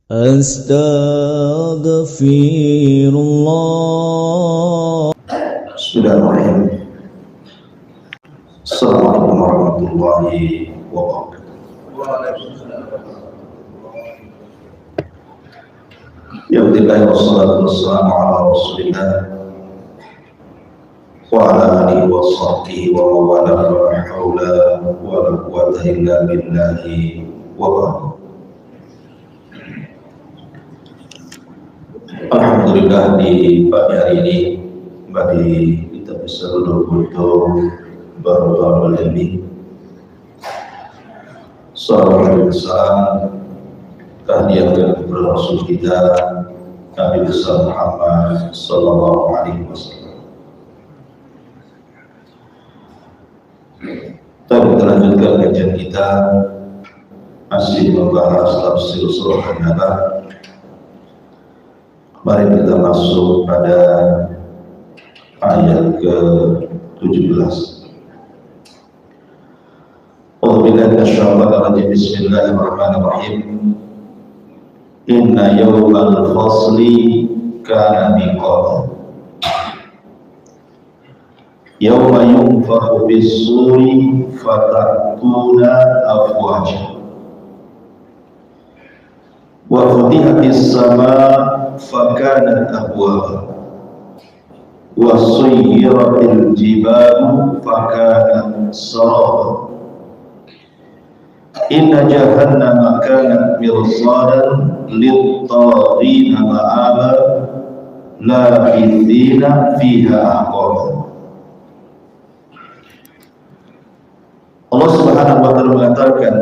Astaghfirullah. Bismillahirrahmanirrahim. Assalamualaikum warahmatullahi wabarakatuh. Ya Alhamdulillah wassalatu wassalamu ala rasulillah wa ala alihi wa sahbihi wa mawala wa la hawla wa la quwwata illa billahi wa barakatuh. Alhamdulillah di pagi hari ini kembali kita bisa duduk untuk berdoa lebih. Salawat besar kehadiran kepada Rasul kita Nabi besar Muhammad Sallallahu Alaihi Wasallam. Kita melanjutkan kajian kita masih membahas tafsir surah An-Naba. Mari kita masuk pada ayat ke-17. Bismillahirrahmanirrahim. Inna yawmal fasli kana miqatan. Yawma yunfakhu bis-suri fatatuna afwaja. Wa futihatis samaa fakanat abwaba. Wa suyyiratil jibalu fakanat saraba. Inna jahannama kanat mirsadan lit-taghina ma'aba labithina fiha ahqaba. Allah Subhanahu wa taala mengatakan,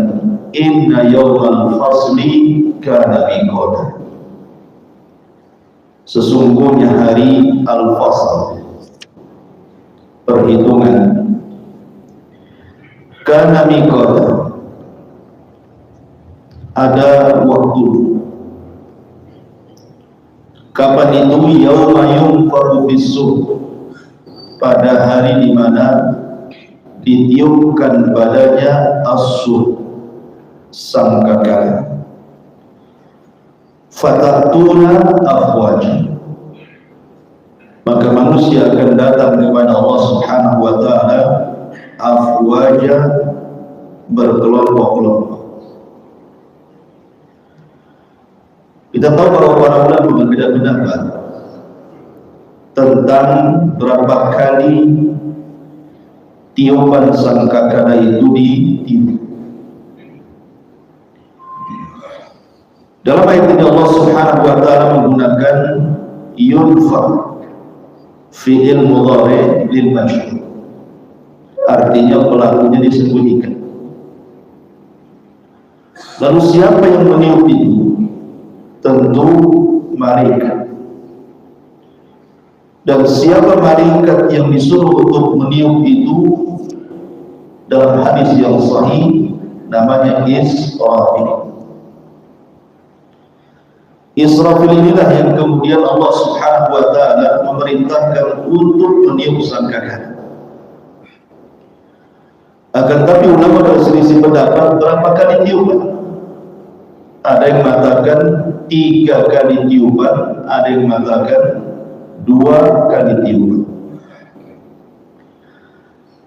inna yawmal fasli kana miqatan. Sesungguhnya hari al-fasl, perhitungan, kana miqatan, ada waktu. Kapan itu? Yauma yunfakhu bis-sur, pada hari di mana ditiupkan padanya as-sur, sangkakala. Fatatuna afwaja, maka manusia akan datang kepada Allah Subhanahu wa taala afwaja, berkelompok-kelompok. Kita tahu bahwa para ulama berbeda pendapat tentang berapa kali tiupan sangkakala itu ditiup. Dalam ayat ini Allah Subhanahu wa taala menggunakan yunfakh, fi'il mudhari' lil majhul, artinya pelakunya disembunyikan. Lalu siapa yang meniup itu? Tentu malaikat. Dan siapa malaikat yang disuruh untuk meniup itu? Dalam hadis yang sahih namanya Israfil. Israfil inilah yang kemudian Allah Subhanahu wa taala memerintahkan untuk meniup sangkakala. Akan tapi ulama berselisih pendapat berapa kali tiupan. Ada yang mengatakan 3 kali tiupan, ada yang mengatakan 2 kali tiupan.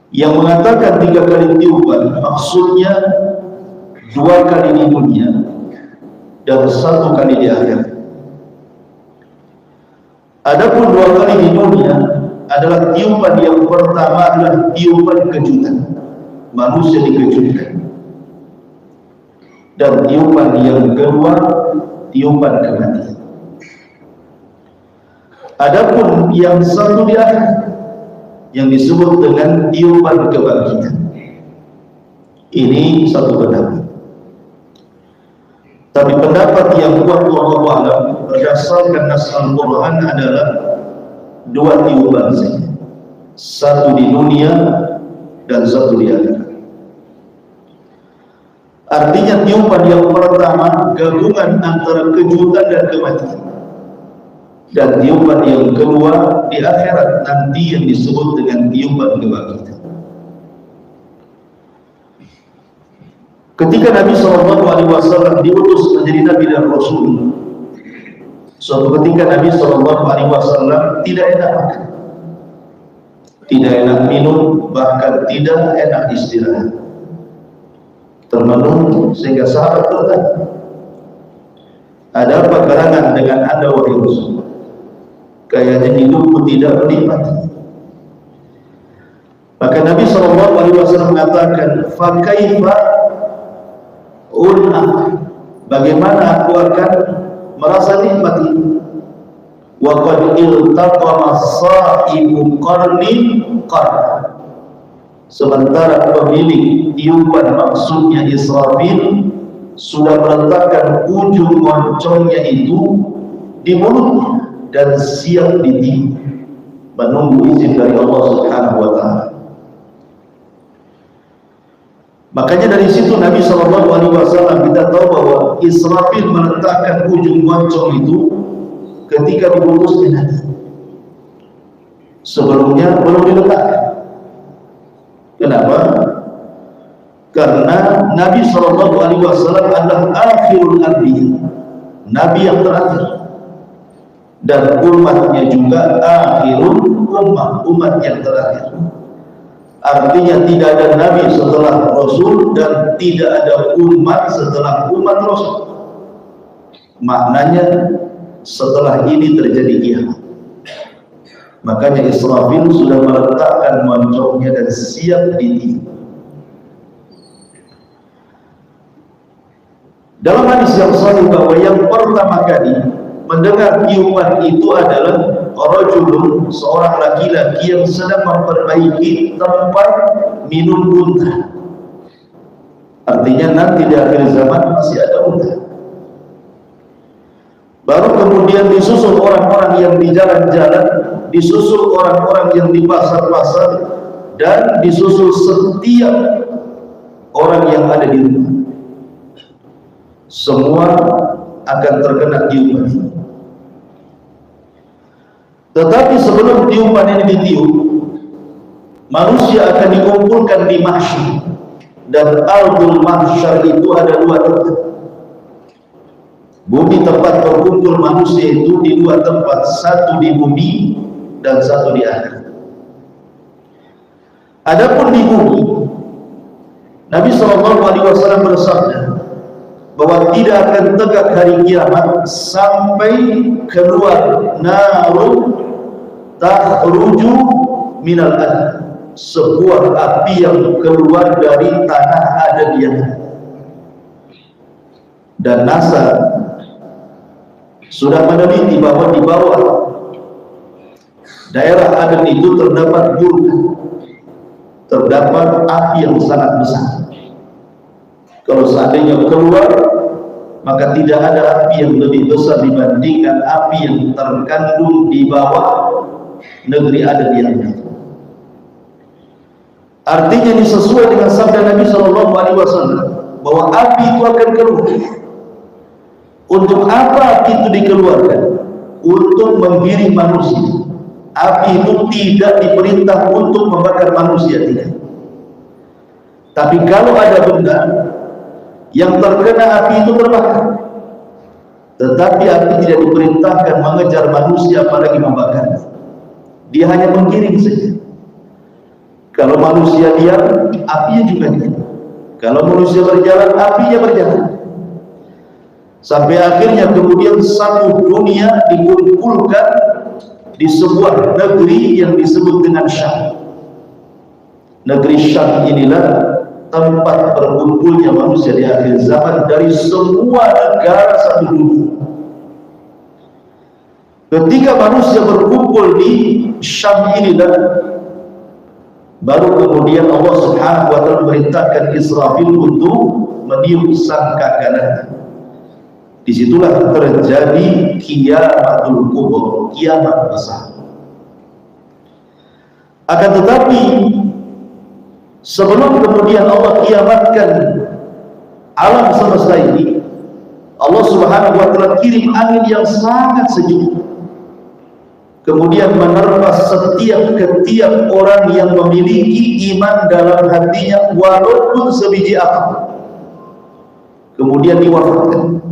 Yang mengatakan 3 kali tiupan maksudnya 2 kali di dunia dan 1 kali di akhirat. Adapun 2 kali di dunia adalah tiupan yang pertama adalah tiupan kejutan, manusia dikejutkan. Dan tiupan yang kedua, tiupan kematian. Adapun yang satu di akhir, yang disebut dengan tiupan kebangkitan, ini satu pendapat. Tapi pendapat yang kuat wallahu a'lam berdasarkan nas Al-Quran adalah 2 tiupan saja, 1 di dunia dan 1 di akhirat. Artinya tiupan yang pertama gabungan antara kejutan dan kematian, dan tiupan yang kedua di akhirat nanti yang disebut dengan tiupan kebangkitan. Ketika Nabi SAW diutus menjadi Nabi dan Rasul, suatu ketika Nabi SAW tidak enak makan, tidak enak minum, bahkan tidak enak istirahat, termenung sehingga sahabat bertanya, ada apa gerangan dengan Anda wahai Rasul? Kayaknya hidupku tidak menikmati. Maka Nabi SAW mengatakan, fakaifa un'am, bagaimana aku akan merasa nikmat ini? Wa qad iltaqama sa'ibu qarni qarn, sementara pemilik tiupan, maksudnya Israfil, sudah meletakkan ujung moncongnya itu di mulutnya dan siap ditiup, menunggu izin dari Allah Subhanahu wa Ta'ala. Makanya dari situ Nabi SAW kita tahu bahwa Israfil meletakkan ujung moncong itu ketika diutusnya Nabi. Sebelumnya belum diletakkan. Kenapa? Karena Nabi SAW adalah akhirul anbiya, Nabi yang terakhir, dan umatnya juga akhirul ummah, umat yang terakhir. Artinya tidak ada Nabi setelah Rasul dan tidak ada umat setelah umat Rasul. Maknanya setelah ini terjadi kiamat. Makanya Israfil sudah meletakkan moncongnya dan siap ditiup. Dalam hadis yang sahih bahwa yang pertama kali mendengar tiupan itu adalah rajulun, seorang laki-laki yang sedang memperbaiki tempat minum unta. Artinya nanti di akhir zaman masih ada unta. Baru kemudian disusul orang-orang yang di jalan-jalan, disusul orang-orang yang di pasar-pasar, dan disusul setiap orang yang ada di rumah. Semua akan terkena tiupan. Tetapi sebelum tiupan ini ditiup, manusia akan dikumpulkan di mahsyar, dan ardul mahsyar itu ada dua tempat. Bumi tempat berkumpul manusia itu di dua tempat, satu di bumi dan satu di akhirat. Adapun di bumi, Nabi SAW bersabda bahwa tidak akan tegak hari kiamat sampai keluar narun takhruju minal ard, sebuah api yang keluar dari tanah Aden yang ada. Dan NASA sudah meneliti bahwa di bawah daerah Aden itu terdapat burka, terdapat api yang sangat besar. Kalau seandainya keluar, maka tidak ada api yang lebih besar dibandingkan api yang terkandung di bawah negeri Aden yang itu. Artinya ini sesuai dengan sabda Nabi SAW bahwa api itu akan keluar. Untuk apa api itu dikeluarkan? Untuk menggiring manusia. Api itu tidak diperintah untuk membakar manusia, tidak. Tapi kalau ada benda yang terkena api itu terbakar. Tetapi api tidak diperintahkan mengejar manusia apalagi membakar. Dia hanya menggiring saja. Kalau manusia diam, apinya juga diam. Kalau manusia berjalan, apinya berjalan. Sampai akhirnya kemudian satu dunia dikumpulkan di sebuah negeri yang disebut dengan Syam. Negeri Syam inilah tempat berkumpulnya manusia di akhir zaman dari semua negara satu dunia. Ketika manusia berkumpul di Syam inilah, baru kemudian Allah Subhanahu wa Ta'ala memerintahkan Israfil untuk meniup sangkakala. Disitulah terjadi kiamatul kubur, kiamat besar. Akan tetapi sebelum kemudian Allah kiamatkan alam semesta ini, Allah Subhanahu wa Ta'ala kirim angin yang sangat sejuk, kemudian menerpa setiap orang yang memiliki iman dalam hatinya walaupun sebiji atom. kemudian diwafatkan.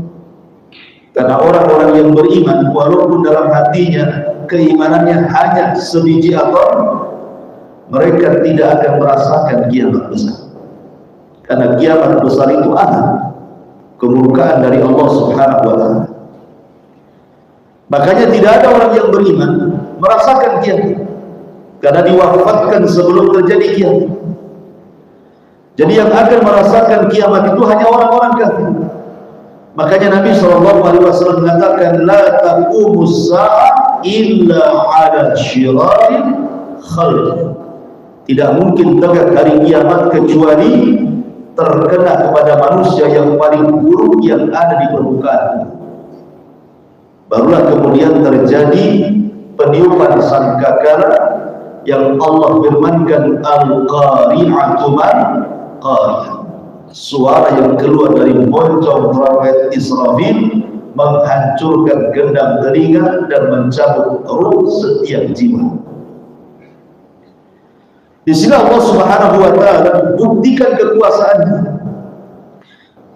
Karena orang-orang yang beriman, walaupun dalam hatinya keimanannya hanya sebiji atom, mereka tidak akan merasakan kiamat besar. Karena kiamat besar itu ada kemurkaan dari Allah Subhanahu wa Ta'ala. Makanya tidak ada orang yang beriman merasakan kiamat, karena diwafatkan sebelum terjadi kiamat. Jadi yang akan merasakan kiamat itu hanya orang-orang kafir. Makanya Nabi SAW mengatakan, la taqumus sa'ah illa ala syirarin khalq. Tidak mungkin tegak hari kiamat kecuali terkena kepada manusia yang paling buruk yang ada di permukaan. Barulah kemudian terjadi peniupan sangkakala yang Allah firmankan, al-qari'atu man qari'ah. Suara yang keluar dari moncong trompet Israfil menghancurkan gendang telinga dan mencabut ruh setiap jiwa. Di sini Allah Subhanahu wa Ta'ala buktikan kekuasaannya.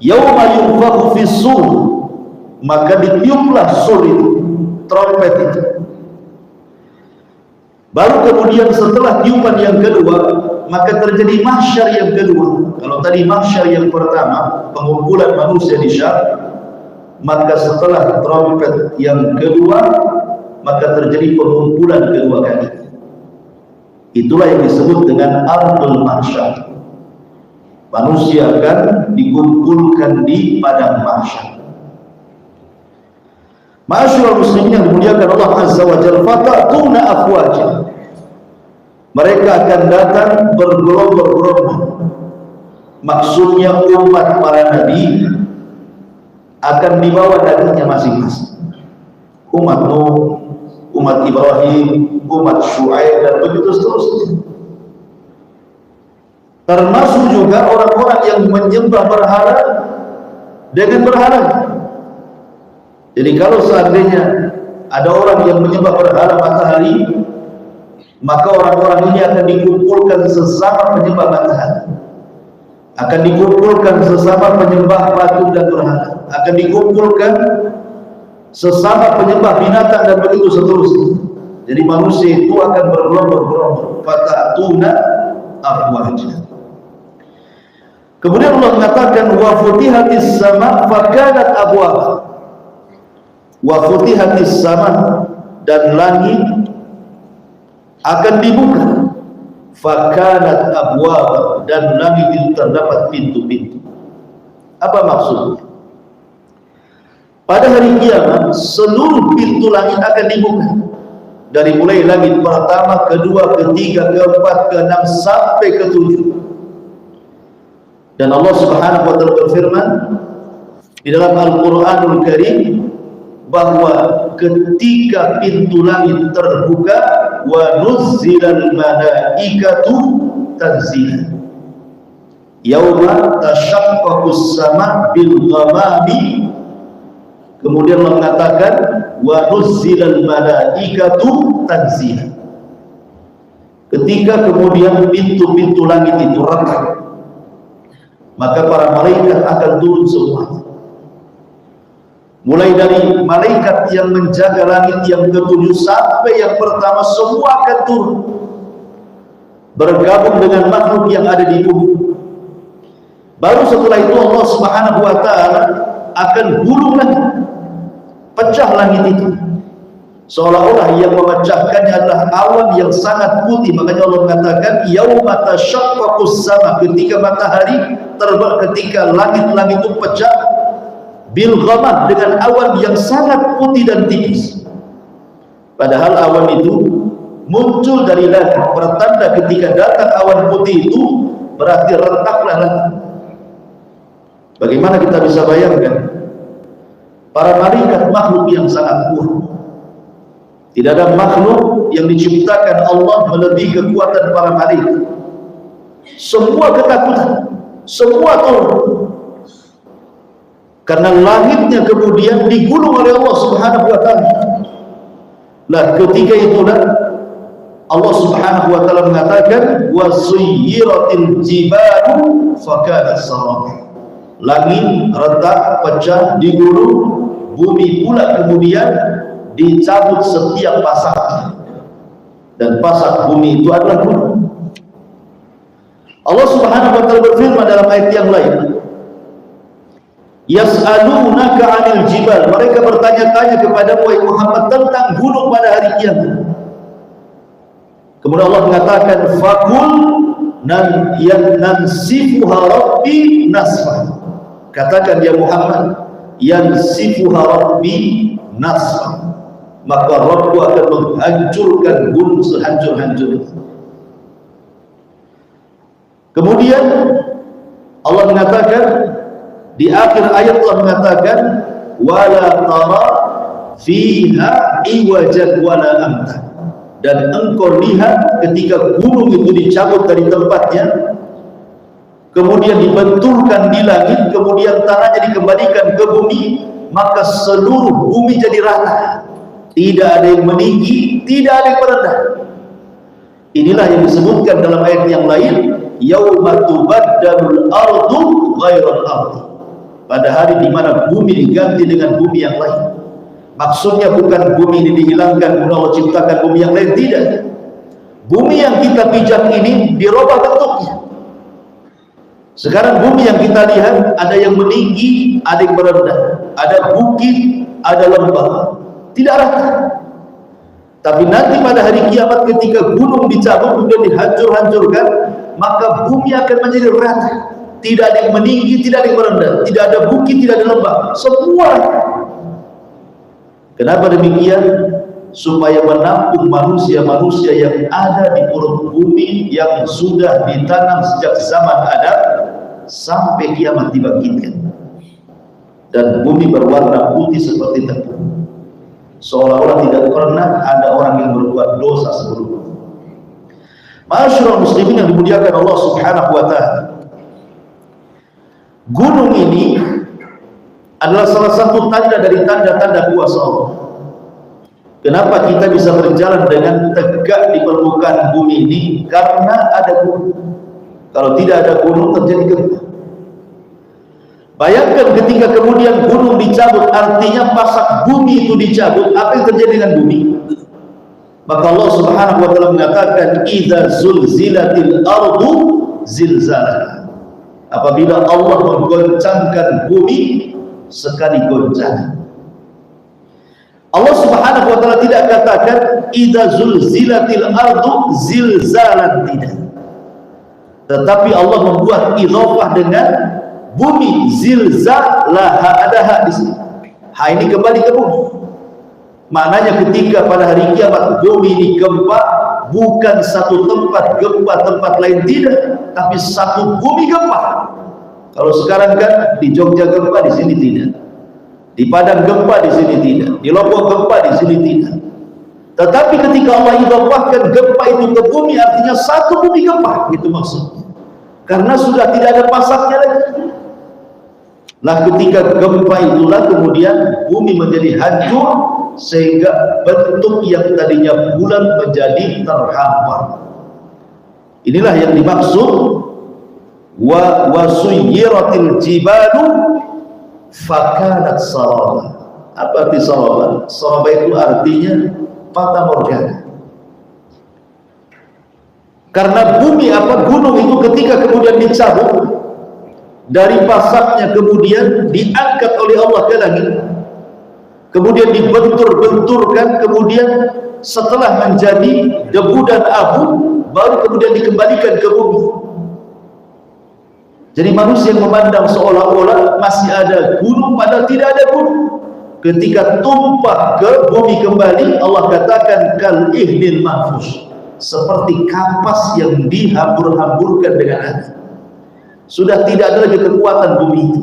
Yauma yunfakhu fis-sur, maka ditiuplah sur itu, trompet itu. Baru kemudian setelah tiupan yang kedua, maka terjadi mahsyar yang kedua. Kalau tadi mahsyar yang pertama, pengumpulan manusia di Syam, maka setelah trompet yang kedua, maka terjadi pengumpulan kedua kali. Itulah yang disebut dengan ardul mahsyar. Manusia akan dikumpulkan di padang mahsyar. Ma'asyiral muslimin yang dimuliakan Allah Azza wa Jalla, fatatuna afwaja. Mereka akan datang bergerombol-gerombol. Maksudnya umat para nabi akan dibawa dagingnya masing-masing. Umat Nuh, umat Ibrahim, umat Syuaib, dan begitu seterusnya. Termasuk juga orang-orang yang menyembah berhala dengan berhala. Jadi kalau seandainya ada orang yang menyembah berhala matahari, maka orang-orang ini akan dikumpulkan sesama penyembah matahari, akan dikumpulkan sesama penyembah patung dan berhala, akan dikumpulkan sesama penyembah binatang, dan begitu seterusnya. Jadi manusia itu akan bergerombol-gerombol. Fatatuna afwaja. Kemudian Allah mengatakan, wa futihatis sama fakanat abwaba. Wa futihatis sama, dan langit akan dibuka. Fakanat abwaba, dan langit itu terdapat pintu-pintu. Apa maksudnya? Pada hari kiamat seluruh pintu langit akan dibuka, dari mulai langit pertama, kedua, ketiga, keempat, keenam sampai ketujuh. Dan Allah Subhanahu wa Ta'ala berfirman di dalam Al-Qur'anul Karim bahwa ketika pintu langit terbuka, wa nuzzilal malaikatu tanzila, yauma tashaqqaqus sama' bil ghamami. Kemudian mengatakan, wa nuzzilal malaikatu tanzila. Ketika kemudian pintu-pintu langit itu retak, maka para malaikat akan turun semuanya. Mulai dari malaikat yang menjaga langit yang ketujuh sampai yang pertama, semua akan turun, bergabung dengan makhluk yang ada di bumi. Baru setelah itu Allah Subhanahu wa Ta'ala akan gulung langit, pecah langit itu, seolah-olah yang memecahkannya adalah awan yang sangat putih. Makanya Allah mengatakan, yauma tashaqqaqus sama, ketika matahari terbang, ketika langit-langit itu pecah, bil ghamam, dengan awan yang sangat putih dan tipis. Padahal awan itu muncul dari langit, pertanda ketika datang awan putih itu berarti retaklah langit. Bagaimana kita bisa bayangkan? Para malaikat makhluk yang sangat kuat. Tidak ada makhluk yang diciptakan Allah melebihi kekuatan para malaikat. Semua ketakutan, semua turun, karena langitnya kemudian digulung oleh Allah Subhanahu wa Ta'ala. Nah, ketika itulah Allah Subhanahu wa Ta'ala mengatakan, wa suyyiratil jibalu fakanat saraba. langit retak, pecah, digulung, bumi pula kemudian dicabut setiap pasaknya, dan pasak bumi itu adalah gunung. Allah Subhanahu wa taala berfirman dalam ayat yang lain, yas'alunaka 'anil jibal, mereka bertanya-tanya kepada Muhammad tentang gunung pada hari kiamat. Kemudian Allah mengatakan, faqul yansifuha rabbi nasfa, katakan ya Muhammad, yansifuha rabbi nasfa, maka Rabbku akan menghancurkan gunung sehancur-hancurnya. Kemudian Allah mengatakan di akhir ayat, Allah mengatakan wala tara fiha iwajan wala amta, dan engkau lihat ketika gunung itu dicabut dari tempatnya, kemudian dibenturkan di langit, kemudian tanahnya dikembalikan ke bumi, maka seluruh bumi jadi rata, tidak ada yang meninggi, tidak ada yang merendah. Inilah yang disebutkan dalam ayat yang lain, yauma tubaddalul ardu ghairal ardi, pada hari di mana bumi diganti dengan bumi yang lain. Maksudnya bukan bumi ini dihilangkan kemudian Allah ciptakan bumi yang lain, tidak. Bumi yang kita pijak ini dirubah bentuknya. Sekarang bumi yang kita lihat ada yang meninggi, ada yang merendah, ada bukit, ada lembah, tidak rata. Tapi nanti pada hari kiamat ketika gunung dicabut kemudian dihancur-hancurkan, maka bumi akan menjadi rata, tidak ada yang meninggi, tidak ada yang merendah, tidak ada bukit, tidak ada lembah, semua. Kenapa demikian? Supaya menampung manusia-manusia yang ada di perut bumi yang sudah ditanam sejak zaman Adam sampai kiamat dibangkitkan, dan bumi berwarna putih seperti tepung, seolah-olah tidak pernah ada orang yang berbuat dosa sebelumnya. Ma'asyiral muslimin yang dimuliakan Allah Subhanahu wa taala, gunung ini adalah salah satu tanda dari tanda-tanda kuasa Allah. Kenapa kita bisa berjalan dengan tegak di permukaan bumi ini? Karena ada gunung. Kalau tidak ada gunung terjadi gempa. Bayangkan ketika kemudian gunung dicabut, artinya pasak bumi itu dicabut, apa yang terjadi dengan bumi? Maka Allah Subhanahu wa taala mengatakan idza zulzilatil ardu zilzalaha, apabila Allah menggoncangkan bumi sekali goncangan. Allah Subhanahu wa taala tidak katakan idza zulzilatil ardu zilzalan, tidak. Tetapi Allah membuat idhofah dengan bumi, zilzalaha, ada ha di sini. Ha ini kembali ke bumi. Maknanya ketika pada hari kiamat bumi digempa, bukan satu tempat gempa tempat lain, tidak, tapi satu bumi gempa. Kalau sekarang kan di Jogja gempa, di sini tidak. Di Padang gempa, di sini tidak. Di Lombok gempa, di sini tidak. Tetapi ketika Allah idhofahkan gempa itu ke bumi, artinya satu bumi gempa, gitu maksudnya. Karena sudah tidak ada pasaknya lagi. Nah, ketika gempa itulah kemudian bumi menjadi hancur, sehingga bentuk yang tadinya bulat menjadi terhampar. Inilah yang dimaksud wa suyyiratil jibalu fakanat saraba. Apa arti saraba? Saraba itu artinya fata morgana. Karena bumi gunung itu ketika kemudian dicabut dari pasaknya, kemudian diangkat oleh Allah ke langit, kemudian dibentur-benturkan, kemudian setelah menjadi debu dan abu, baru kemudian dikembalikan ke bumi. Jadi manusia yang memandang seolah-olah masih ada gunung, padahal tidak ada gunung. Ketika tumpah ke bumi kembali, Allah katakan kal ihnil mahfuz, seperti kapas yang dihambur-hamburkan dengan api. Sudah tidak ada lagi kekuatan bumi itu.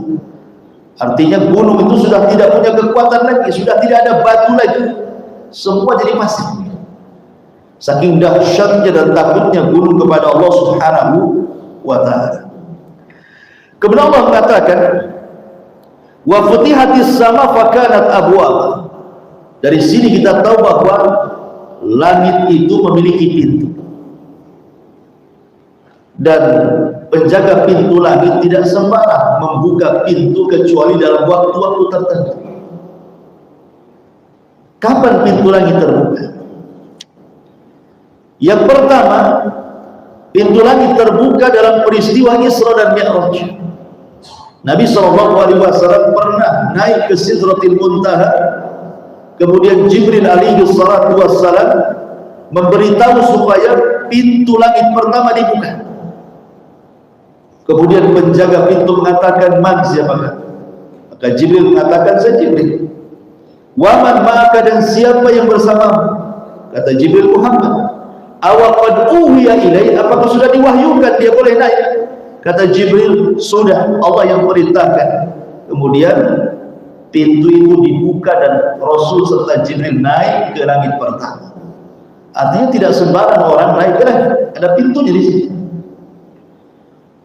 Artinya gunung itu sudah tidak punya kekuatan lagi, sudah tidak ada batu lagi, semua jadi pasir. Saking dahsyatnya dan takutnya gunung kepada Allah Subhanahu wa ta'ala. Kemudian Allah mengatakan wa futihatis sama fakanat abwab. Dari sini kita tahu bahwa langit itu memiliki pintu. Dan penjaga pintu langit tidak sembarang membuka pintu kecuali dalam waktu-waktu tertentu. Kapan pintu langit terbuka? Yang pertama, pintu langit terbuka dalam peristiwa Isra dan Mi'raj. Nabi SAW pernah naik ke Sidratil Muntaha, kemudian Jibril alaihi salatu wassalam memberitahu supaya pintu langit pertama dibuka. Kemudian penjaga pintu mengatakan, "Man, siapakah?" Maka Jibril mengatakan, "Saya Jibril." "Wa man ma'aka, dan siapa yang bersamamu?" Kata Jibril, "Muhammad." "Awaqad uhiya ilai, apakah sudah diwahyukan dia boleh naik?" Kata Jibril, "Sudah, Allah yang perintahkan." Kemudian pintu itu dibuka dan Rasul serta Jibril naik ke langit pertama. Artinya tidak sembarang orang naik ke langit, ada pintunya di sini.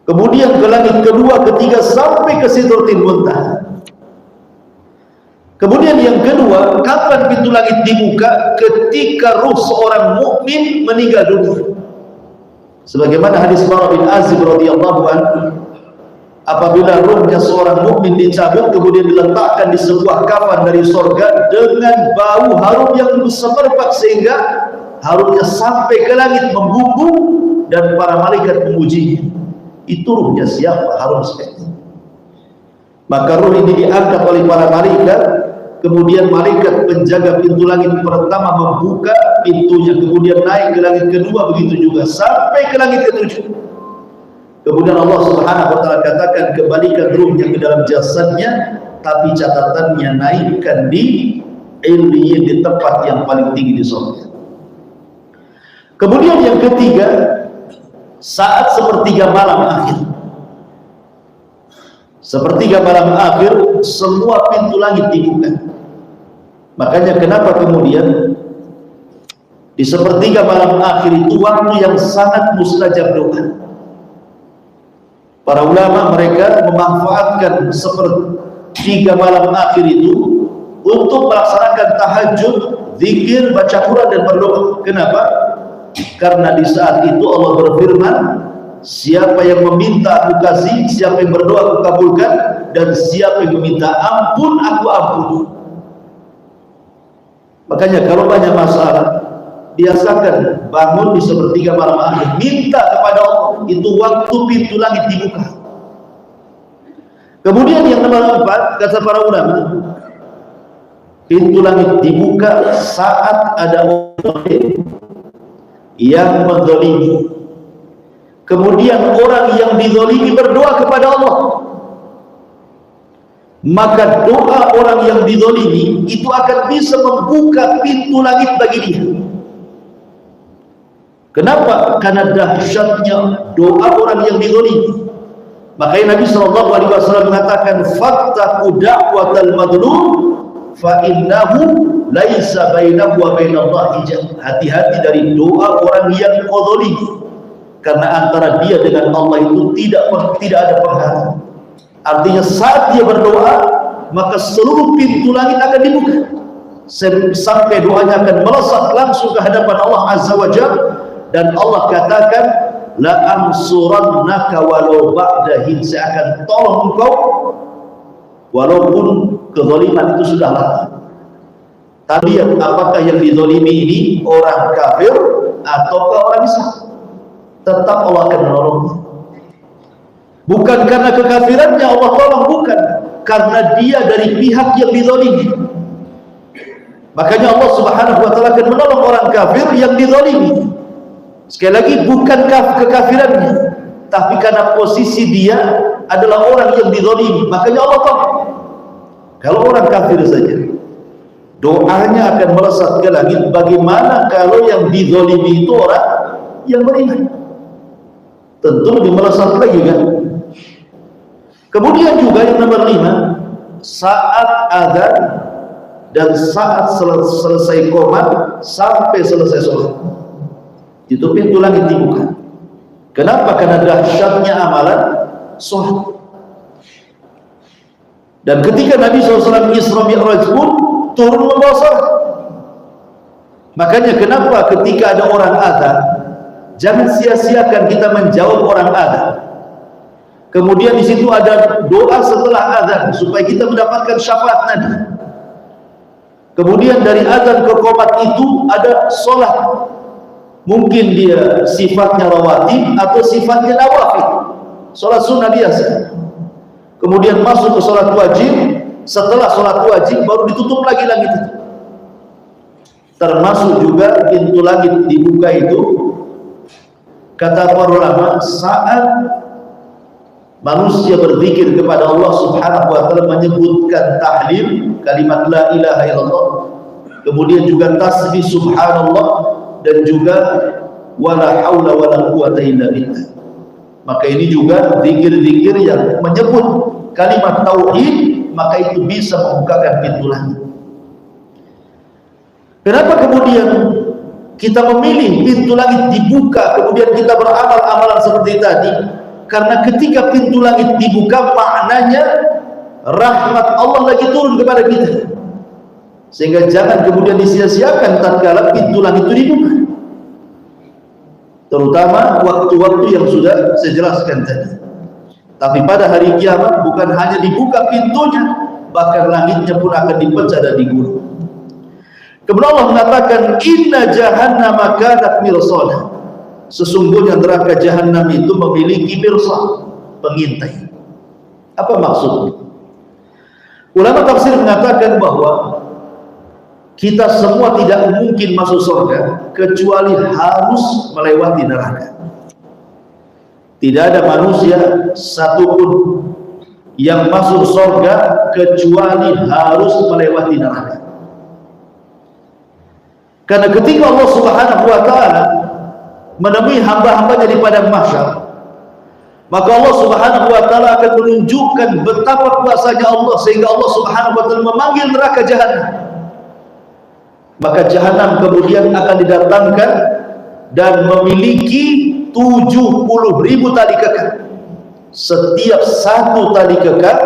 Kemudian ke langit kedua, ketiga, sampai ke Sidratil Muntaha. Kemudian yang kedua, kapan pintu langit dibuka? Ketika ruh seorang mukmin meninggal dunia. Sebagaimana hadis Bara bin Azib radhiyallahu anhu, apabila ruhnya seorang mukmin dicabut kemudian diletakkan di sebuah kafan dari surga dengan bau harum yang semerbak sehingga harumnya sampai ke langit membumbung dan para malaikat memujinya. Itu ruhnya siapa? Harum sekali. Maka ruh ini diangkat oleh para malaikat, kemudian malaikat penjaga pintu langit pertama membuka pintunya, kemudian naik ke langit kedua, begitu juga sampai ke langit ketujuh. Kemudian Allah Subhanahu wa ta'ala katakan, kembalikan ruhnya ke dalam jasadnya, tapi catatannya naikkan di ilmiyin, di tempat yang paling tinggi di surga. Kemudian yang ketiga, saat sepertiga malam akhir. Sepertiga malam akhir, semua pintu langit dibuka. Makanya kenapa kemudian di sepertiga malam akhir itu waktu yang sangat mustajab doa. Para ulama mereka memanfaatkan sepertiga malam akhir itu untuk melaksanakan tahajud, zikir, baca Quran dan berdoa. Kenapa? Karena di saat itu Allah berfirman, siapa yang meminta aku kasih, siapa yang berdoa aku kabulkan, dan siapa yang meminta ampun aku ampuni. Makanya kalau banyak masalah, biasakan bangun di sepertiga malam akhir, minta kepada Allah, itu waktu pintu langit dibuka. Kemudian yang nomor 4, kata para ulama, pintu langit dibuka saat ada orang yang menzalimi. Kemudian orang yang dizalimi berdoa kepada Allah, maka doa orang yang dizalimi itu akan bisa membuka pintu langit bagi dia. Kenapa? Karena dahsyatnya doa orang yang dizalimi. Makanya Nabi SAW mengatakan, fattaqu da'watal madlum fa innahu laisa bainahu wa bainallahi hijab. Hati-hati dari doa orang yang zalimi, karena antara dia dengan Allah itu tidak ada penghalang. Artinya saat dia berdoa, maka seluruh pintu langit akan dibuka sampai doanya akan melesat langsung ke hadapan Allah Azza wa Jalla. Dan Allah katakan, la ansurannaka walau ba'da hin, saya akan tolong engkau walaupun kezaliman itu sudah lama. Tapi apakah yang dizalimi ini orang kafir ataukah orang Islam? Tetap Allah akan menolongnya. Bukan karena kekafirannya Allah tolong, bukan, karena dia dari pihak yang dizalimi. Makanya Allah Subhanahu wa ta'ala akan menolong orang kafir yang dizalimi. Sekali lagi, bukan kekafirannya, tapi karena posisi dia adalah orang yang dizalimi, makanya Allah tolong. Kalau orang kafir saja doanya akan melesat ke langit, bagaimana kalau yang dizalimi itu orang yang beriman? Tentu lebih melesat lagi kan. Kemudian juga yang nomor 5, saat azan dan saat selesai qomat sampai selesai sholat, itu pintu langit dibuka. Kenapa? Karena dahsyatnya amalan sholat. Dan ketika Nabi SAW Isra Mi'raj pun turun membawa sholat. Makanya kenapa ketika ada orang azan, Jangan sia-siakan kita menjawab orang azan. Kemudian di situ ada doa setelah azan supaya kita mendapatkan syafaat Nabi. Kemudian dari azan ke qomat itu ada solat. Mungkin dia sifatnya rawatib atau sifatnya nawafil. Solat sunnah biasa. Kemudian masuk ke solat wajib. Setelah solat wajib baru ditutup lagi langit itu. Termasuk juga pintu langit dibuka itu, kata para ulama, saat manusia berzikir kepada Allah Subhanahu wa taala, menyebutkan tahlil kalimat la ilaha illallah, kemudian juga tasbih subhanallah, dan juga wala haula wala quwata illa billah. Maka ini juga zikir-zikir yang menyebut kalimat tauhid, maka itu bisa membukakan pintu langit. Kenapa kemudian kita memilih pintu langit dibuka, kemudian kita beramal amalan seperti tadi? Karena ketika pintu langit dibuka, maknanya rahmat Allah lagi turun kepada kita. Sehingga jangan kemudian disia-siakan tatkala pintu langit itu dibuka. Terutama waktu-waktu yang sudah saya jelaskan tadi. Tapi pada hari kiamat bukan hanya dibuka pintunya, bahkan langitnya pun akan dipecah dan digulung. Kemudian Allah mengatakan, inna jahannama kanat mirsada. Sesungguhnya neraka jahanam itu memiliki mirsad, pengintai. Apa maksudnya? Ulama tafsir mengatakan bahwa kita semua tidak mungkin masuk surga kecuali harus melewati neraka. Tidak ada manusia satupun yang masuk surga kecuali harus melewati neraka. Karena ketika Allah Subhanahu wa taala menemui hamba-hambanya di padang mahsyar, maka Allah Subhanahu wa taala akan menunjukkan betapa kuasanya Allah, sehingga Allah Subhanahu wa taala memanggil neraka jahanam. Maka jahanam kemudian akan didatangkan dan memiliki 70.000 tali kekar. Setiap satu tali kekar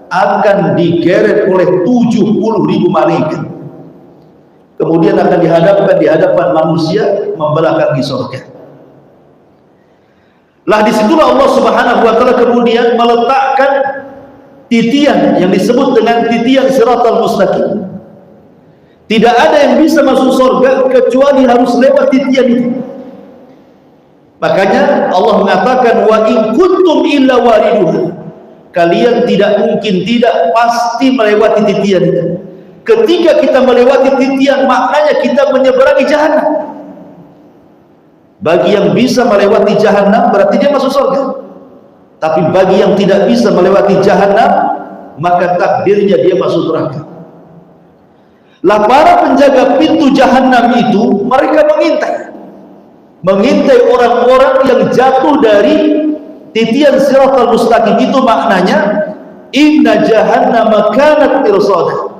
akan digeret oleh 70.000 malaikat. Kemudian akan dihadapkan di hadapan manusia membelakangi surga. Lah disitulah Allah Subhanahu wa taala kemudian meletakkan titian yang disebut dengan titian siratal mustaqim. Tidak ada yang bisa masuk surga kecuali harus lewat titian itu. Makanya Allah mengatakan, wa in kuntum illa wariduha. Kalian tidak mungkin tidak pasti melewati titian itu. Ketika kita melewati titian, maknanya kita menyeberangi jahanam. Bagi yang bisa melewati jahanam berarti dia masuk surga. Tapi bagi yang tidak bisa melewati jahanam, maka takdirnya dia masuk neraka. Lah para penjaga pintu jahanam itu, mereka mengintai orang-orang yang jatuh dari titian siratal mustaqim. Itu maknanya inna jahannama kanat mirsada,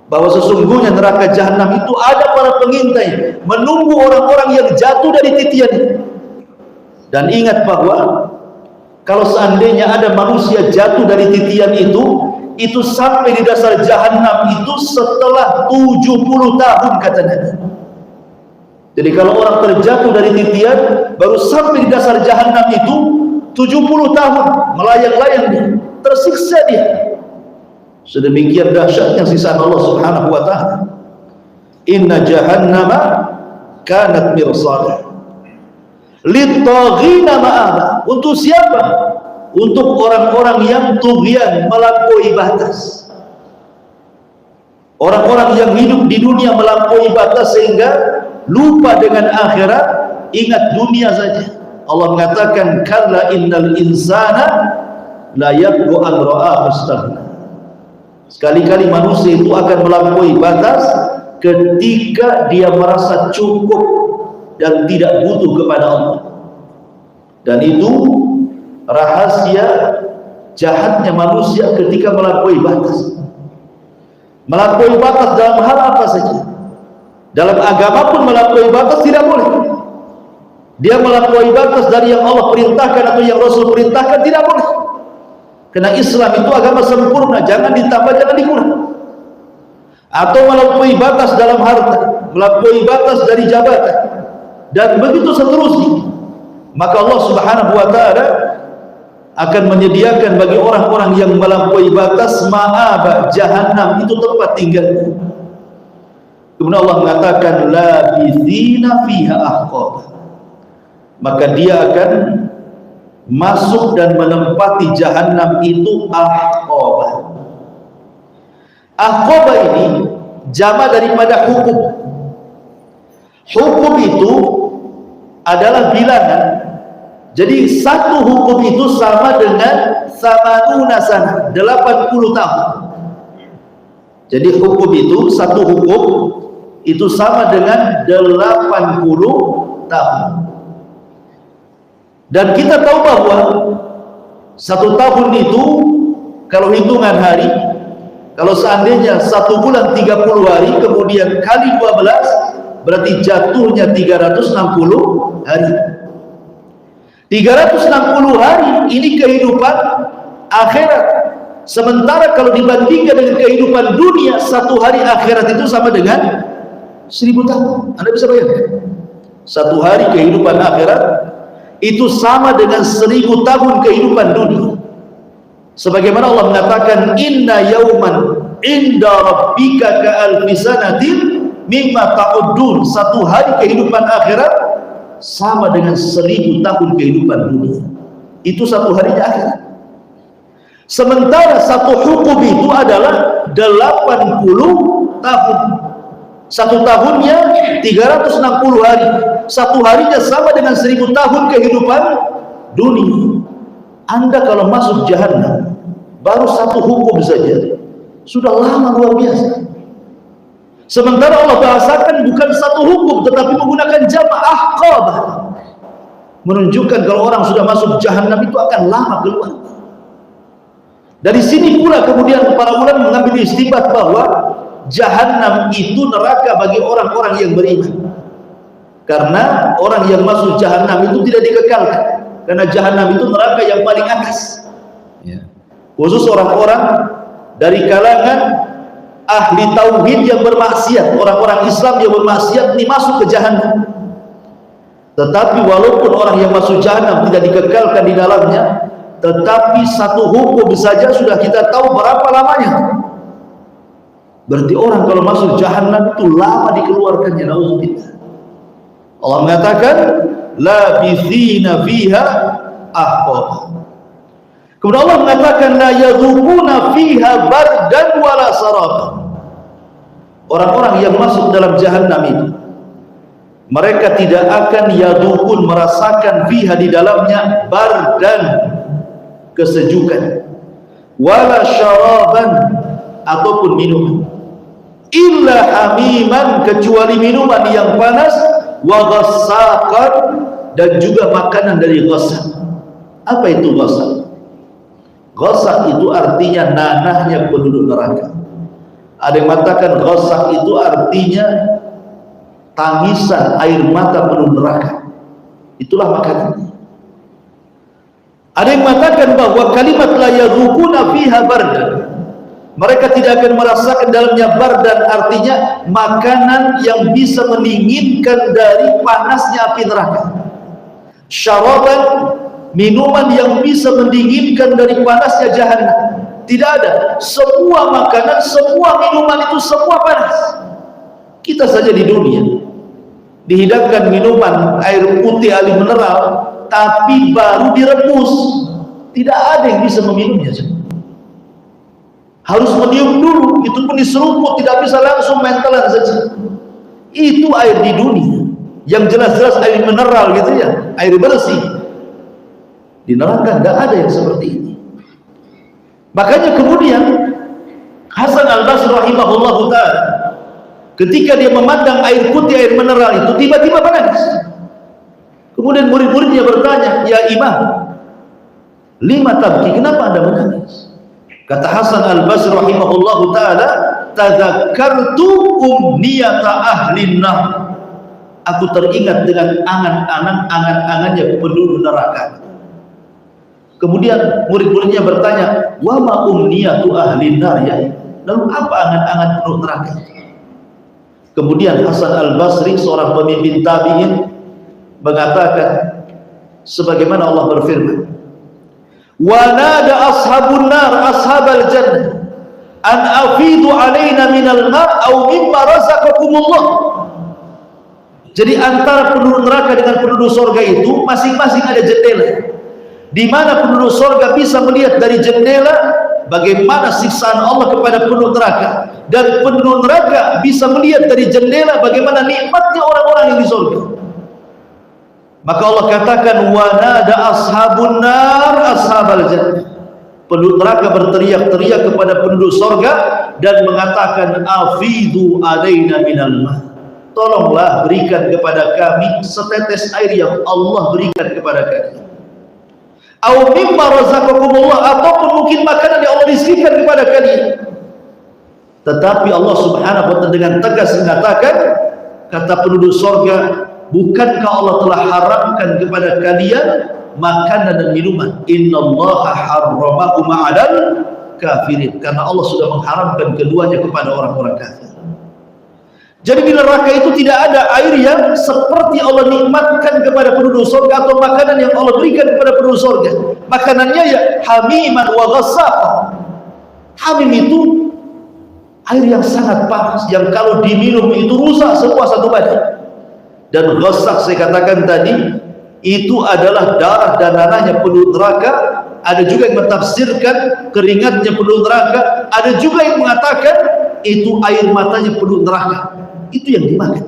bahwa sesungguhnya neraka jahanam itu ada para pengintai menunggu orang-orang yang jatuh dari titian itu. Dan ingat bahwa kalau seandainya ada manusia jatuh dari titian itu sampai di dasar jahanam itu setelah 70 tahun kata Nabi. Jadi kalau orang terjatuh dari titian baru sampai di dasar jahanam itu 70 tahun melayang-layang dia, tersiksa dia. Sedemikian dahsyatnya siksaan Allah Subhanahu wa taala. Inna jahannama kanat mirsada lit-taghina ma'aba. Untuk siapa? Untuk orang-orang yang tughyan, melampaui batas. Orang-orang yang hidup di dunia melampaui batas sehingga lupa dengan akhirat, ingat dunia saja. Allah mengatakan, kalla innal insana la yatgha an ra'ahu istaghna. Sekali-kali manusia itu akan melampaui batas ketika dia merasa cukup dan tidak butuh kepada Allah. Dan itu rahasia jahatnya manusia ketika melampaui batas. Melampaui batas dalam hal apa saja. Dalam agama pun melampaui batas tidak boleh. Dia melampaui batas dari yang Allah perintahkan atau yang Rasul perintahkan tidak boleh. Karena Islam itu agama sempurna, jangan ditambah, jangan dikurang. Atau melampaui batas dalam harta, melampaui batas dari jabatan, dan begitu seterusnya. Maka Allah Subhanahu wa taala akan menyediakan bagi orang-orang yang melampaui batas ma'aba jahannam, itu tempat tinggalnya. Kemudian Allah mengatakan labithina fiha ahqaba, maka dia akan masuk dan menempati jahannam itu ahqaba. Ahqaba ini jama daripada hukum. Hukum itu adalah bilangan. Jadi satu hukum itu sama dengan samanuna sana, 80 tahun. Jadi hukum itu, satu hukum itu sama dengan 80 tahun. Dan kita tahu bahwa satu tahun itu kalau hitungan hari, kalau seandainya satu bulan 30 hari kemudian kali 12, berarti jatuhnya 360 hari. 360 hari ini kehidupan akhirat. Sementara kalau dibandingkan dengan kehidupan dunia, satu hari akhirat itu sama dengan 1000 tahun. Anda bisa bayangkan? Satu hari kehidupan akhirat itu sama dengan 1000 tahun kehidupan dunia. Sebagaimana Allah mengatakan, inna yauman inda rabbika ka'alfi sanatin mimma ta'uddun. Satu hari kehidupan akhirat sama dengan 1000 tahun kehidupan dunia. Itu satu harinya akhirat. Sementara satu hukum itu adalah 80 tahun. Satu tahunnya 360 hari. Satu harinya sama dengan 1000 tahun kehidupan dunia. Anda kalau masuk jahannam baru satu hukum saja sudah lama luar biasa. Sementara Allah bahasakan bukan satu hukum tetapi menggunakan jama' ahqabah, menunjukkan kalau orang sudah masuk jahannam itu akan lama keluar. Dari sini pula kemudian para ulama mengambil istinbat bahwa jahannam itu neraka bagi orang-orang yang beriman, karena orang yang masuk jahannam itu tidak dikekalkan, karena jahannam itu neraka yang paling atas. Khusus orang-orang dari kalangan ahli tauhid yang bermaksiat, orang-orang Islam yang bermaksiat ini masuk ke jahannam. Tetapi walaupun orang yang masuk jahannam tidak dikekalkan di dalamnya, tetapi satu hukum saja sudah kita tahu berapa lamanya. Berarti orang kalau masuk jahannam itu lama dikeluarkannya. Nauzubillah. Allah mengatakan labithina fiha ahqaba. Kemudian Allah mengatakan la yadzuquna fiha bardan wala saraba. Orang-orang yang masuk dalam jahannam itu, mereka tidak akan yadzuqun, merasakan fiha di dalamnya bardan, kesejukan, wala syaraban, ataupun minuman, illa hamiman, kecuali minuman yang panas, wa ghassaqan, dan juga makanan dari ghassaq. Apa itu ghassaq? Ghassaq itu artinya nanahnya penduduk neraka. Ada yang mengatakan ghassaq itu artinya tangisan air mata penduduk neraka. Itulah makanannya. Ada yang mengatakan bahwa kalimat la yadzuquna fiha bardan, mereka tidak akan merasakan dalamnya bardan, artinya makanan yang bisa mendinginkan dari panasnya api neraka. Syaraban, minuman yang bisa mendinginkan dari panasnya jahannam. Tidak ada. Semua makanan, semua minuman itu semua panas. Kita saja di dunia dihidangkan minuman air putih alih mineral, tapi baru direbus, tidak ada yang bisa meminumnya. Harus meniup dulu, itu pun diseruput, tidak bisa langsung mentelan saja. Itu air di dunia yang jelas-jelas air mineral gitu ya, air bersih. Di neraka tidak ada yang seperti ini. Makanya kemudian Hasan Al-Basri rahimahullahu ta'ala, ketika dia memandang air putih, air mineral itu, tiba-tiba menangis. Kemudian murid-muridnya bertanya, ya imam, lima tabki, kenapa anda menangis? Kata Hasan Al-Basri rahimahullahu ta'ala, tadzakartu umniyata ahlin nar. Aku teringat dengan angan-angannya penduduk neraka. Kemudian murid-muridnya bertanya, wa ma umniyatu ahlin nar ya? Lalu apa angan-angan penduduk neraka? Kemudian Hasan Al-Basri, seorang pemimpin tabi'in, mengatakan sebagaimana Allah berfirman, wa nada ashabun nar ashabal jannah an afidu alaina minal ma' au mimma razaqakumullah. Jadi antara penduduk neraka dengan penduduk surga itu masing-masing ada jendela, di mana penduduk surga bisa melihat dari jendela bagaimana siksaan Allah kepada penduduk neraka, dan penduduk neraka bisa melihat dari jendela bagaimana nikmatnya orang-orang yang di surga. Maka Allah katakan wa nada ashabun nar ashabal jannah. Penduduk neraka berteriak-teriak kepada penduduk surga dan mengatakan afidu alaina minal ma'. Tolonglah berikan kepada kami setetes air yang Allah berikan kepada kami. Au mimma razaqakumullah, ataupun mungkin makanan yang Allah rizkikan kepada kalian. Tetapi Allah Subhanahu wa ta'ala dengan tegas mengatakan, kata penduduk surga, bukankah Allah telah haramkan kepada kalian makanan dan minuman? Innallaha harramahu ma'adal kafirin. Karena Allah sudah mengharamkan keduanya kepada orang-orang kafir. Jadi di neraka itu tidak ada air yang seperti Allah nikmatkan kepada penduduk surga, atau makanan yang Allah berikan kepada penduduk surga. Makanannya ya hamiman wa ghassaqah. Hamim itu air yang sangat panas, yang kalau diminum itu rusak semua satu badan. Dan ghassaq saya katakan tadi itu adalah darah dan nanahnya penduduk neraka. Ada juga yang mentafsirkan keringatnya penduduk neraka, ada juga yang mengatakan itu air matanya penduduk neraka. Itu yang dimakan.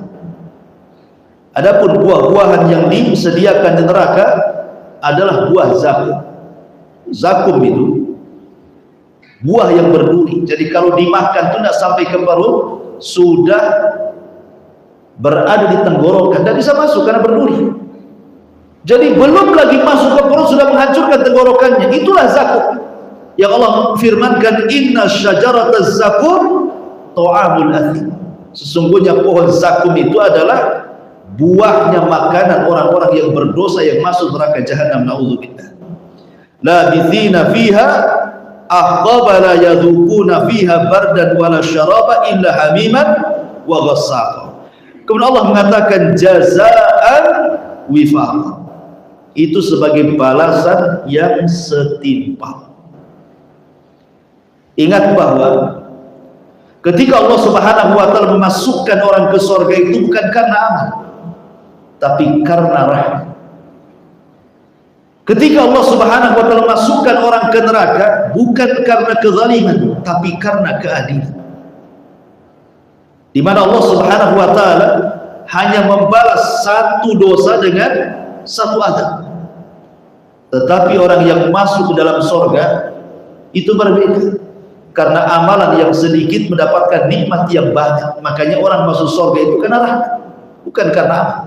Adapun buah-buahan yang disediakan di neraka adalah buah zakum. Zakum itu buah yang berduri. Jadi kalau dimakan itu tidak sampai ke perut, sudah berada di tenggorokan, tidak bisa masuk karena berduri. Jadi belum lagi masuk ke perut sudah menghancurkan tenggorokannya. Itulah zakum yang Allah firmankan, inna syajarataz zakum ta'amul athim. Sesungguhnya pohon zakum itu adalah buahnya makanan orang-orang yang berdosa yang masuk neraka jahanam. Na'udzubillah. Labithina fiha ahqaba la yadhukuna fiha bardan wala syaraba illa hamiman wa ghassaqa. Kemudian Allah mengatakan jazaan wifaqa. Itu sebagai balasan yang setimpal. Ingat bahwa ketika Allah Subhanahu wa ta'ala memasukkan orang ke surga itu bukan karena amal, tapi karena rahmat. Ketika Allah Subhanahu wa ta'ala masukkan orang ke neraka bukan karena kezaliman, tapi karena keadilan. Di mana Allah Subhanahu wa ta'ala hanya membalas satu dosa dengan satu azab. Tetapi orang yang masuk ke dalam surga itu berbeda. Karena amalan yang sedikit mendapatkan nikmat yang banyak. Makanya orang masuk surga itu karena rahmat, bukan karena amal.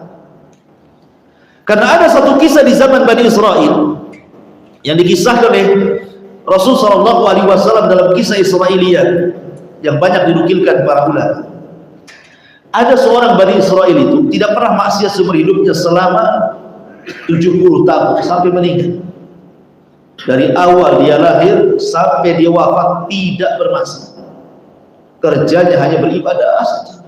Karena ada satu kisah di zaman Bani Israel yang dikisahkan oleh Rasul SAW dalam kisah Israiliyat yang banyak dinukilkan para ulama. Ada seorang Bani Israel itu tidak pernah maksiat seumur hidupnya selama 70 tahun sampai meninggal. Dari awal dia lahir sampai dia wafat tidak bermaksiat. Kerjanya hanya beribadah saja.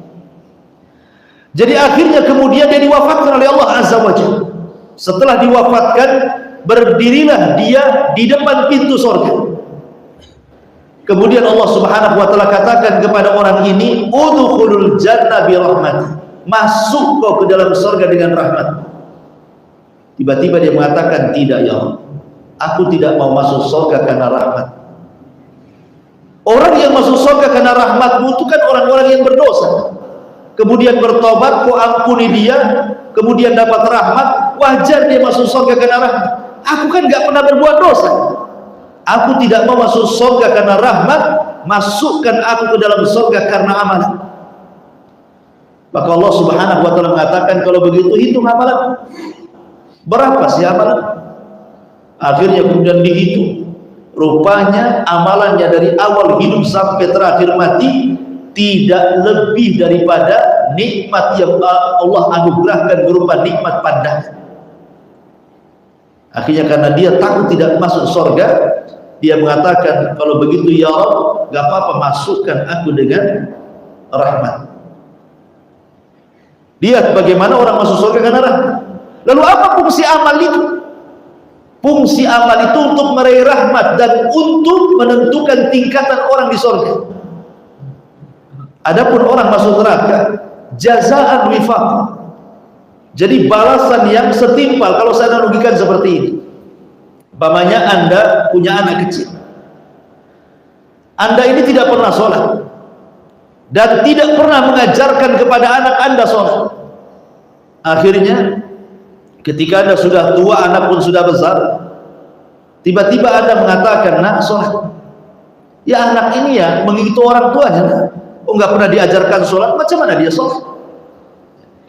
Jadi akhirnya kemudian dia diwafatkan oleh Allah Azza wa Jalla. Setelah diwafatkan, berdirilah dia di depan pintu surga. Kemudian Allah Subhanahu wa ta'ala katakan kepada orang ini, udkhulul jannah bi rahmati. Masuk kau ke dalam surga dengan rahmat. Tiba-tiba dia mengatakan, tidak ya Allah, aku tidak mau masuk surga karena rahmat. Orang yang masuk surga karena rahmatmu itu kan orang-orang yang berdosa, kemudian bertobat, kau ampuni dia, kemudian dapat rahmat. Wajar dia masuk surga karena rahmat. Aku kan gak pernah berbuat dosa, aku tidak mau masuk surga karena rahmat. Masukkan aku ke dalam surga karena amalan. Maka Allah Subhanahu wa ta'ala mengatakan, kalau begitu hitung amalan, berapa sih amalan? Akhirnya kemudian dihitung. Rupanya amalannya dari awal hidup sampai terakhir mati tidak lebih daripada nikmat yang Allah anugerahkan berupa nikmat pandangan. Akhirnya karena dia takut tidak masuk surga, dia mengatakan, kalau begitu ya Allah, gak apa-apa, masukkan aku dengan rahmat. Lihat bagaimana orang masuk surga karena rahmat. Lalu apa fungsi amal itu? Fungsi amal itu untuk meraih rahmat dan untuk menentukan tingkatan orang di surga. Adapun orang masuk neraka, jazaan wifaq. Jadi balasan yang setimpal. Kalau saya analogikan seperti ini. Umpamanya Anda punya anak kecil. Anda ini tidak pernah sholat dan tidak pernah mengajarkan kepada anak Anda sholat. Akhirnya ketika Anda sudah tua, anak pun sudah besar, tiba-tiba Anda mengatakan, nak sholat. Ya anak ini ya mengikuti orang tuanya, oh nggak pernah diajarkan sholat, macam mana dia sholat?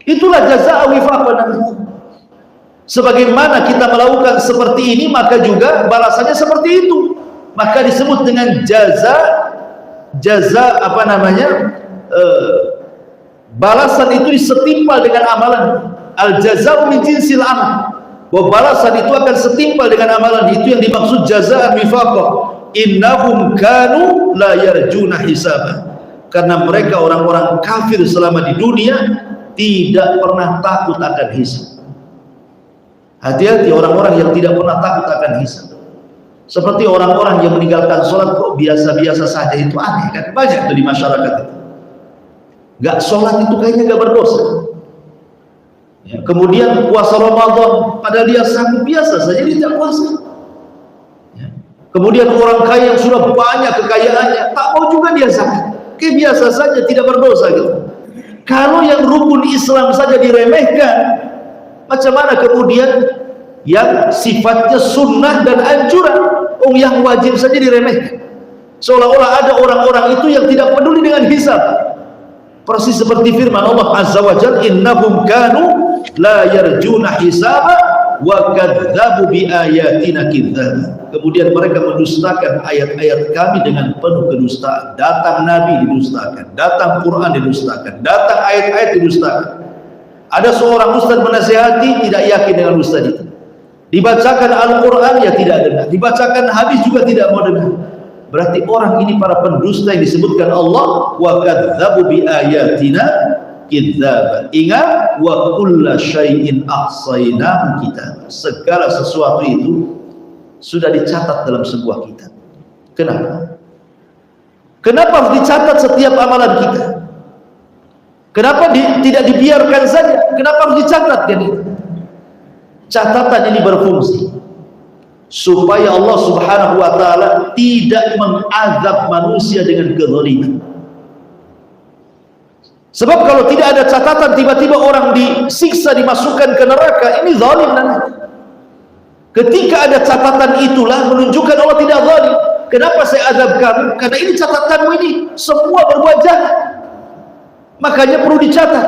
Itulah jazaa wifaq namanya. Sebagaimana kita melakukan seperti ini, maka juga balasannya seperti itu. Maka disebut dengan jaza apa namanya? Balasan itu setimpal dengan amalan. Al jazaa'u min jinsil amal. Bahwa balasan itu akan setimpal dengan amalan. Itu yang dimaksud jazaan wifaqah. Innahum kanu la yarjuna hisaba. Karena mereka orang-orang kafir selama di dunia tidak pernah takut akan hisab. Hati-hati orang-orang yang tidak pernah takut akan hisab. Seperti orang-orang yang meninggalkan sholat kok biasa-biasa saja, itu aneh kan? Banyak tuh di masyarakat itu. Gak sholat itu kayaknya gak berdosa. Ya, kemudian puasa Ramadan, padahal dia sanggup, biasa saja dia tidak puasa. Ya. Kemudian orang kaya yang sudah banyak kekayaannya, tak mau juga dia zakat. Kayak biasa saja, tidak berdosa gitu. Kalau yang rukun Islam saja diremehkan, macam mana kemudian yang sifatnya sunnah dan anjuran, yang wajib saja diremehkan? Seolah-olah ada orang-orang itu yang tidak peduli dengan hisab. Persis seperti firman Allah Azza wa Jalla, innahum kanu la yarjuna hisaba wa kadzabu bi ayatina kidzdzaba. Kemudian mereka mendustakan ayat-ayat kami dengan penuh kedustaan. Datang nabi didustakan, datang Quran didustakan, datang ayat-ayat didustakan. Ada seorang ustaz menasihati, tidak yakin dengan ustaz itu. Dibacakan Al-Quran, ya tidak dengar. Dibacakan hadis juga tidak mau dengar. Berarti orang ini para pendusta yang disebutkan Allah, wa kadzabu bi ayatina kidzdzaba. Ingat, wa kulla syai'in ahsainahu kitab. Segala sesuatu itu sudah dicatat dalam sebuah kitab. Kenapa? Kenapa harus dicatat setiap amalan kita? Kenapa tidak dibiarkan saja? Kenapa harus dicatat? Jadi catatan ini berfungsi supaya Allah Subhanahu wa taala tidak mengazab manusia dengan kezaliman. Sebab kalau tidak ada catatan, tiba-tiba orang disiksa, dimasukkan ke neraka, ini zalim namanya. Ketika ada catatan, itulah menunjukkan Allah tidak zalim. Kenapa saya azab kamu? Karena ini catatanmu, ini semua berbuat jahat. Makanya perlu dicatat.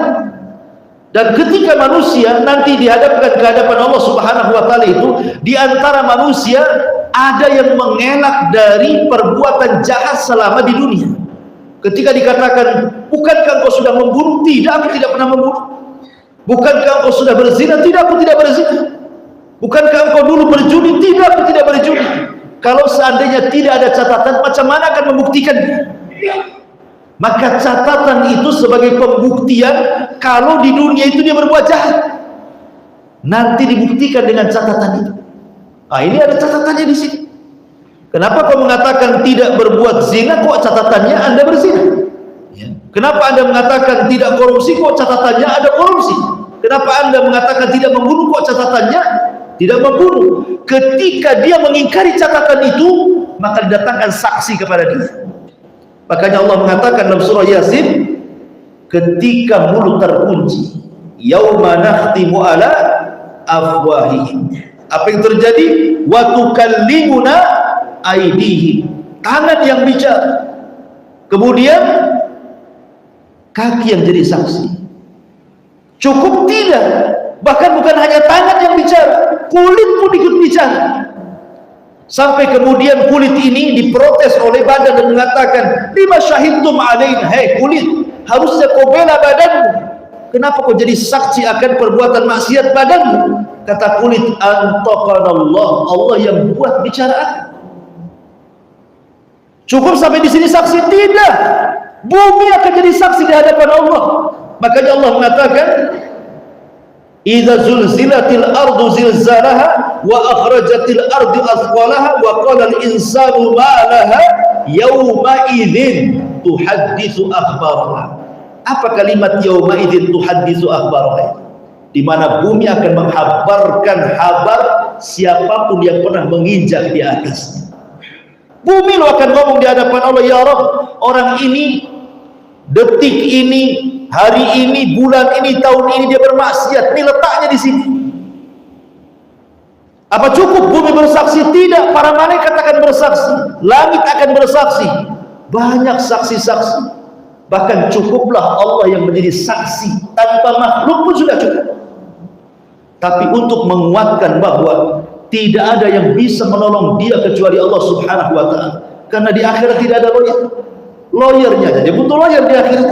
Dan ketika manusia nanti dihadapkan ke hadapan Allah Subhanahu wa taala itu, di antara manusia ada yang mengelak dari perbuatan jahat selama di dunia. Ketika dikatakan, bukankah engkau sudah membunuh? Tidak, aku tidak pernah membunuh. Bukankah engkau sudah berzina? Tidak, aku tidak berzina. Bukankah engkau dulu berjudi? Tidak, aku tidak berjudi. Kalau seandainya tidak ada catatan, macam mana akan membuktikannya? Maka catatan itu sebagai pembuktian kalau di dunia itu dia berbuat jahat. Nanti dibuktikan dengan catatan itu. Ah, ini ada catatannya di sini. Kenapa kau mengatakan tidak berbuat zina, kok catatannya Anda berzina? Ya. Kenapa Anda mengatakan tidak korupsi, kok catatannya ada korupsi? Kenapa Anda mengatakan tidak membunuh, kok catatannya tidak membunuh? Ketika dia mengingkari catatan itu, maka didatangkan saksi kepada dia. Makanya Allah mengatakan dalam surah Yasin, ketika mulut terkunci, yauma nakhtimu ala afwahihim. Apa yang terjadi? Wa tukallimuna aydihim. Tangan yang bicara. Kemudian kaki yang jadi saksi. Cukup tidak? Bahkan bukan hanya tangan yang bicara, kulit pun ikut bicara. Sampai kemudian kulit ini diprotes oleh badan dan mengatakan, lima syahidtum alaina, hei kulit, harusnya kau bela badanmu. Kenapa kau jadi saksi akan perbuatan maksiat badanmu? Kata kulit, antaqanallah, Allah yang buat bicaraan. Cukup sampai di sini saksi? Tidak. Bumi akan jadi saksi di hadapan Allah. Makanya Allah mengatakan, idza zulzilatil ardu zilzalaha wa akhrajatil ardu athqalaha wa qala al insanu ma laha yawma idzin tuhadditsu akhbaraha. Apa kalimat yawma idzin tuhadditsu akhbaraha? Di mana bumi akan menghabarkan kabar siapapun yang pernah menginjak di atasnya. Bumi lo akan ngomong di hadapan Allah, ya Rabb, orang ini, detik ini, hari ini, bulan ini, tahun ini dia bermaksiat. Ini letaknya di sini. Apa cukup bumi bersaksi? Tidak. Para malaikat akan bersaksi, langit akan bersaksi, banyak saksi-saksi. Bahkan cukuplah Allah yang menjadi saksi, tanpa makhluk pun sudah cukup. Tapi untuk menguatkan bahwa tidak ada yang bisa menolong dia kecuali Allah Subhanahu wa ta'ala. Karena di akhirat tidak ada lawyernya aja, dia butuh lawyer di akhirat.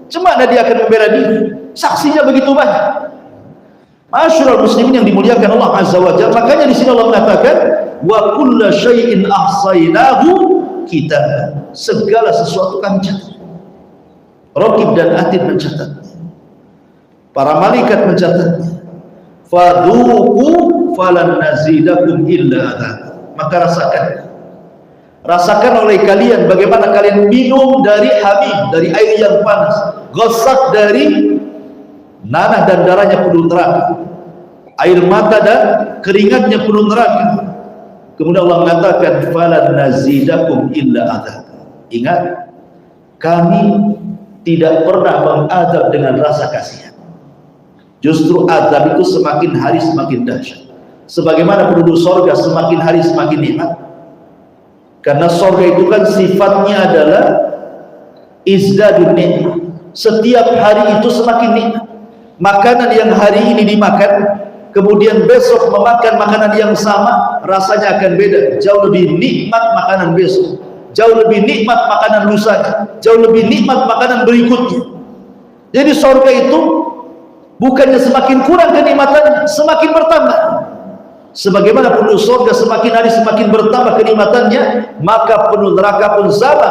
Cemana dia akan membela diri? Saksinya begitu banyak. Masyarul muslimin yang dimuliakan Allah Azza wa Jalla. Makanya di sini Allah mengatakan, wa kulla syai'in ahsaynahu kitab. Segala sesuatu kami catat. Raqib dan Atid mencatat. Para malaikat mencatatnya. Fadhuqu falan nazidakum illa adab. Maka rasakan oleh kalian bagaimana kalian minum dari hamim, dari air yang panas, ghasak dari nanah dan darahnya penuh neraka, air mata dan keringatnya penuh neraka. Kemudian Allah mengatakan falan nazidakum illa adab. Ingat, kami tidak pernah mengadab dengan rasa kasihan. Justru azab itu semakin hari semakin dahsyat. Sebagaimana penduduk sorga semakin hari semakin nikmat. Karena sorga itu kan sifatnya adalah izdadun nikmat. Setiap hari itu semakin nikmat. Makanan yang hari ini dimakan, kemudian besok memakan makanan yang sama, rasanya akan beda. Jauh lebih nikmat makanan besok, jauh lebih nikmat makanan lusanya, jauh lebih nikmat makanan berikutnya. Jadi sorga itu bukannya semakin kurang kenikmatannya, semakin bertambah. Sebagaimana penduduk surga semakin hari semakin bertambah kenikmatannya, maka penduduk neraka pun sama.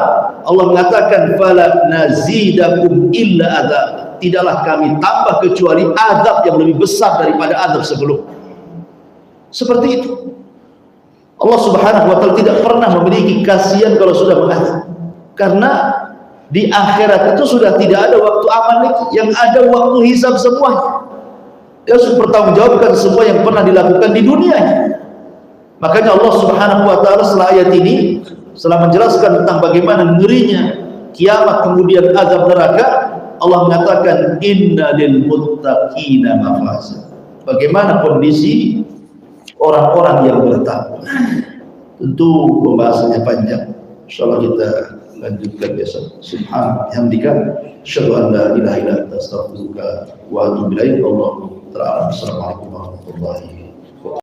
Allah mengatakan fala nazidakum illa adzab. Tidaklah kami tambah kecuali azab yang lebih besar daripada azab sebelum. Seperti itu. Allah Subhanahu wa taala tidak pernah memiliki kasihan kalau sudah mengazab. Karena di akhirat itu sudah tidak ada waktu aman lagi, yang ada waktu hisab semuanya. Dia harus bertanggungjawabkan semua yang pernah dilakukan di dunia. Makanya Allah Subhanahu wa taala setelah ayat ini, setelah menjelaskan tentang bagaimana ngerinya kiamat kemudian azab neraka, Allah mengatakan inna lil muttaqina mafaza. Bagaimana kondisi orang-orang yang bertakwa? Tentu pembahasannya panjang. Insyaallah kita lanjutkan besok. Subhanallah hamdika asyhadu an la ilaha illa anta astaghfiruka wa atubu ilaik. Assalamualaikum warahmatullahi wabarakatuh.